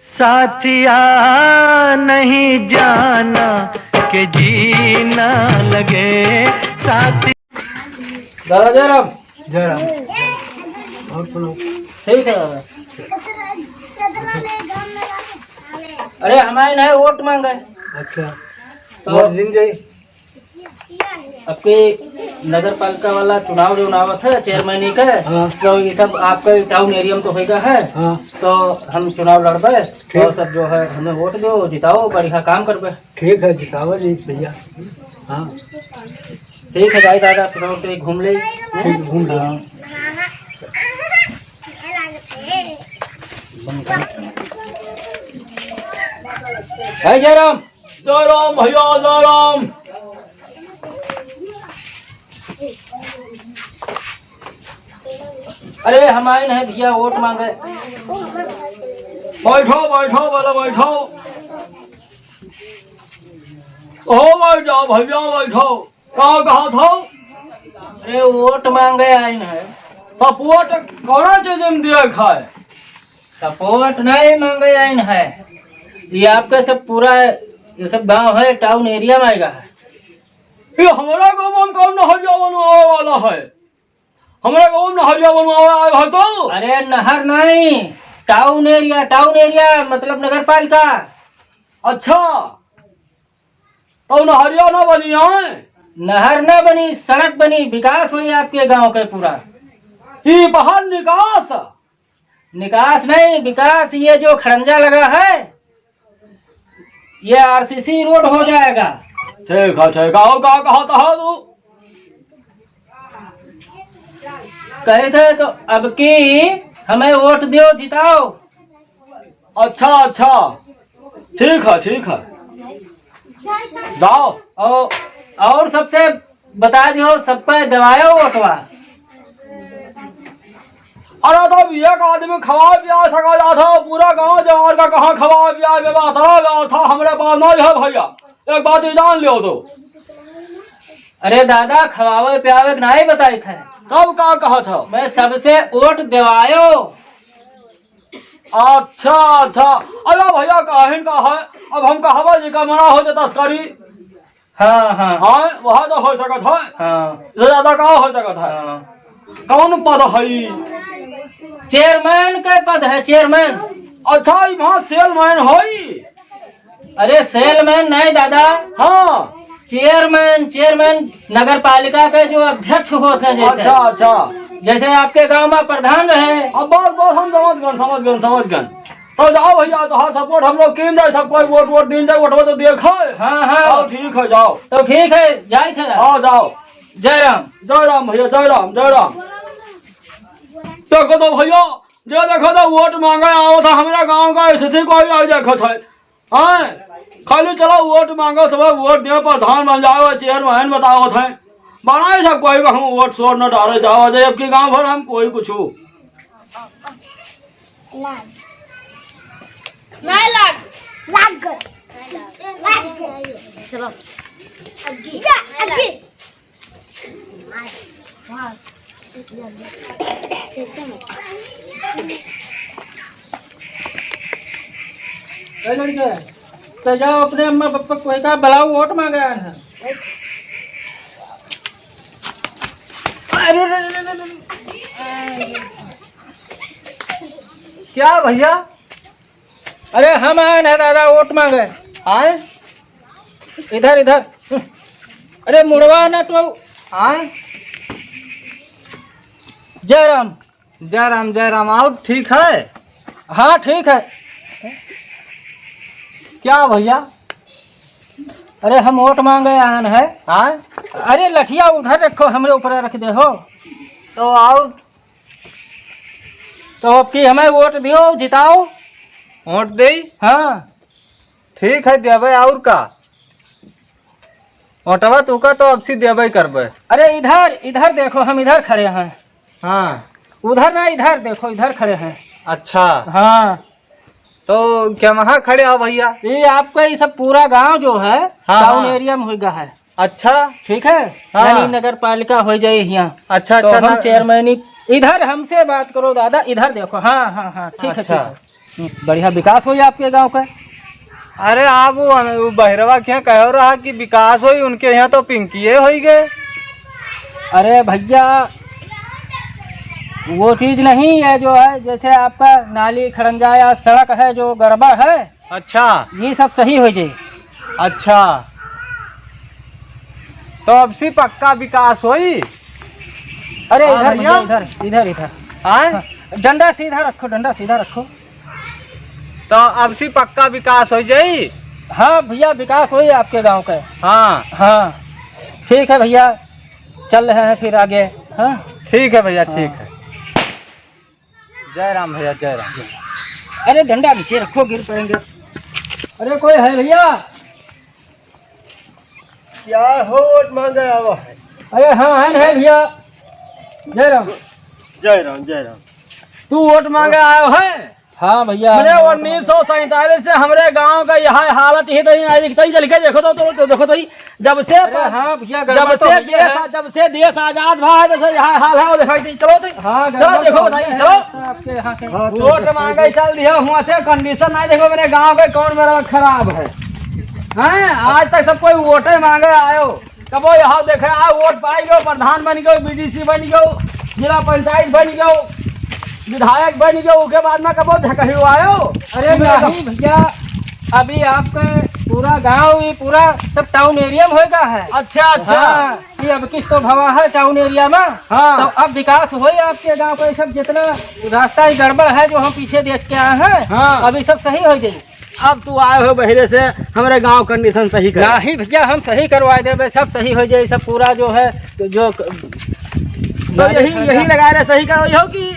साथिया नहीं जाना कि जीना लगे साथी। दादा जयराम। और सुनो। ठीक है दादा। अरे हमारे नए वोट मांगे। अच्छा तो वोट दिन जाई। आपके नगर पालिका वाला चुनाव जो आवत है चेयरमैन का। हाँ। तो ये सब आपके टाउन एरिया में तो होगा है। हाँ। तो हम चुनाव लड़बे तो सब जो है हमें वोट दो, जिताओ, बढ़िया काम करबे। ठीक है जिताओ जी भैया। हाँ ठीक है जाए दादा, चुनाव के घूम ले। ठीक घूम लो। हाँ। भाई जयराम। जयराम भैया जयराम। अरे हमारे नहीं भैया वोट मांगे। बैठो बैठो बोले बैठो। ओ बैठ जाओ भैया बैठो। कहाँ था? अरे वोट मांगे आए है। सपोर्ट कौन चीज में दिया खाए? सपोर्ट नहीं मांगे आए है। ये आपका सब पूरा ये सब गांव है टाउन एरिया में आएगा है। ये हमारा गाँव में कौन नहरिया बनवाने वाला है? हमारे गाँव में नहरिया बनवाने आया है तो? अरे नहर नहीं, टाउन एरिया मतलब नगर पालिका। अच्छा तो नहरिया ना बनी है? नहर न बनी, सड़क बनी, विकास हुई आपके गांव के पूरा। ये बाहर निकास? निकास नहीं, विकास। ये जो खड़ंजा लगा है ये आरसीसी रोड हो जाएगा। ठीक है ठीक है। और क्या कहता है तू? कहे थे तो अब की हमें वोट दो, जिताओ। अच्छा अच्छा ठीक है जाओ। और सबसे बता दो, सब पे दबायो वोटवा। अरे तो एक आदमी खवा पिया सका था पूरा गांव जवार का कहाँ खवा पिया व्यवस्था हमारे पास नहीं है भैया। एक बात ही जान लियो तो। अरे दादा खवावे पियावे नहीं बताए थे। तब क्या कहा था? मैं सबसे वोट दिवायो। अच्छा अच्छा। अरे भैया काहिन का है? अब हम कहवा जी का मना हो जाता तस्करी। हाँ हाँ हाँ वहाँ तो हो सकता है। हाँ इससे ज्यादा कहाँ हो सकता है? हाँ। कौन पद है? चेयरमैन का पद है, चेयरमैन। अच्छा वहाँ सेलमैन है? अरे सेलमैन नहीं दादा। हाँ चेयरमैन नगर पालिका के जो अध्यक्ष होते हैं। जैसे अच्छा अच्छा। जैसे आपके गांव में प्रधान रहे। अब बस हम समझ गए। तो जाओ भैया तो हर सपोर्ट हम लोग किन जाए, सब कोई वोट दिन जाए, वोट तो देखा। हाँ हाँ ठीक है जाओ। तो ठीक है जाए थे। हाँ जाओ। जयराम। जयराम भैया जयराम। देखो तो भैया जो देखो तो वोट मांगे आओ था हमारा गांव का स्थिति कोई नहीं देखा था। हाँ खाली चलो वोट मांगो, सब वोट दियो, प्रधान बन जाओ, चेयरमैन बताओ थे बनाए सब कोई हम वोट शोर न डाले जाओ। जबकि गांव भर हम कोई कुछ नहीं लग चलो तो जाओ अपने अम्मा पापा को का बुलाओ, वोट मांगे आए हैं। क्या भैया? अरे हम आए हैं दादा वोट मांगे। आए इधर अरे मुड़वा ना तो आए। जयराम। और ठीक है? हाँ ठीक है। क्या भैया? अरे हम वोट मांगे आए हैं। आए अरे लठिया उधर रखो, हमरे ऊपर रख दे हो। तो आओ। तो अब की हमें वोट दियो, जिताओ। वोट दे? हाँ ठीक है देवे। और का वोटवा तू का तो अब सी देवे करबे। अरे इधर देखो, हम इधर खड़े हैं। हाँ उधर ना, इधर देखो, इधर खड़े हैं। अच्छा हाँ तो क्या वहाँ खड़े हो भैया? ये आपका ये सब पूरा गांव जो है टाउन एरिया में होगा है। अच्छा ठीक है। हाँ। यानी नगर पालिका हो जाए यहाँ। अच्छा तो अच्छा हम चेयरमैन इधर हमसे बात करो दादा, इधर देखो। हाँ ठीक है अच्छा। ठीक है। बढ़िया विकास हो आपके गांव का। अरे आप वो बहरवा क्या कह रहा कि विकास होई, उनके यहाँ तो पिंकिए हो गए। अरे भैया वो चीज नहीं है जो है, जैसे आपका नाली खड़ंजा या सड़क है जो गड़बड़ है, अच्छा ये सब सही हो जाए। अच्छा, तो अब से पक्का विकास होई। अरे हाँ इधर भैया। भैया, इधर इधर इधर हाँ? डंडा सीधा रखो, डंडा सीधा रखो। तो अब से पक्का विकास हो जाई। हाँ भैया विकास हो आपके गांव का। हाँ हाँ ठीक है भैया, चल रहे हैं फिर आगे। हाँ ठीक है भैया, ठीक है। जय राम भैया, जय राम। अरे डंडा नीचे रखो, गिर पड़ेंगे। अरे कोई है भैया? क्या हो वोट मांगे आवा है? अरे हाँ है भैया। जय राम। जय राम, जय राम। तू वोट मांगे आयो है? हाँ भैया। मेरे 1947 से हमारे गांव का यह हालत ही नहीं आई। चल के देखो तो देखो तो जब से हाँ भैया जब से देश आजाद भा है तो यह हाल है। वो देखो चलो तो हाँ चलो देखो बताइए, चलो आपके यहाँ के। वोट मांगे चल दिया हुआ से कंडीशन नहीं देखो मेरे गांव के कौन मेरा खराब है। हैं आज तक सब कोई वोटे मांगे आयो, कबो यहाँ देखे आ वोट पाई गयो, प्रधान बन गयो, बीडीसी बन गयो, जिला पंचायत बन गयो, विधायक बन गयो, उसके बाद में कबो कहीं आयो। अरे नहीं भैया, अभी आपका पूरा गांव ये पूरा सब टाउन एरिया में होगा है। अच्छा अच्छा। हाँ, ये अब किस तो भवा है टाउन एरिया में। हाँ। तो अब विकास हो आपके गांव का। सब जितना रास्ता गड़बड़ है जो हम पीछे देख के आए हैं, हाँ। अभी सब सही हो जाए। अब तू आए हो बहिरे से हमारे गांव कंडीशन सही कर। नहीं भैया हम सही करवा देवे, सब सही हो जाए। सब पूरा जो है जो तो यही लगा रहे सही करो यो कि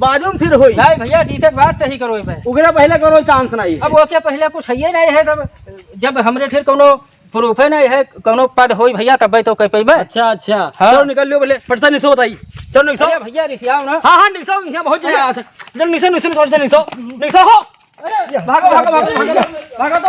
बाद में फिर होई। नहीं भैया जीते के बाद सही करो भाई। उगरे पहले करो चांस नहीं है। अब वो क्या पहले कुछ है नहीं है, तब जब हमरे फिर कोनो प्रूफ नहीं है, कोनो पद होई भैया तब तो कह पेबे। अच्छा अच्छा। हाँ। चलो निकल लियो पहले फट से निसो बताई। चलो निसो। अरे भैया रिसियाओ ना। हाँ हाँ निसो, यहाँ बहुत जगह आता है। चलो निसो निसो थोड़ा सा निसो निसो हो। भागो भागो भागो भागो भागो तो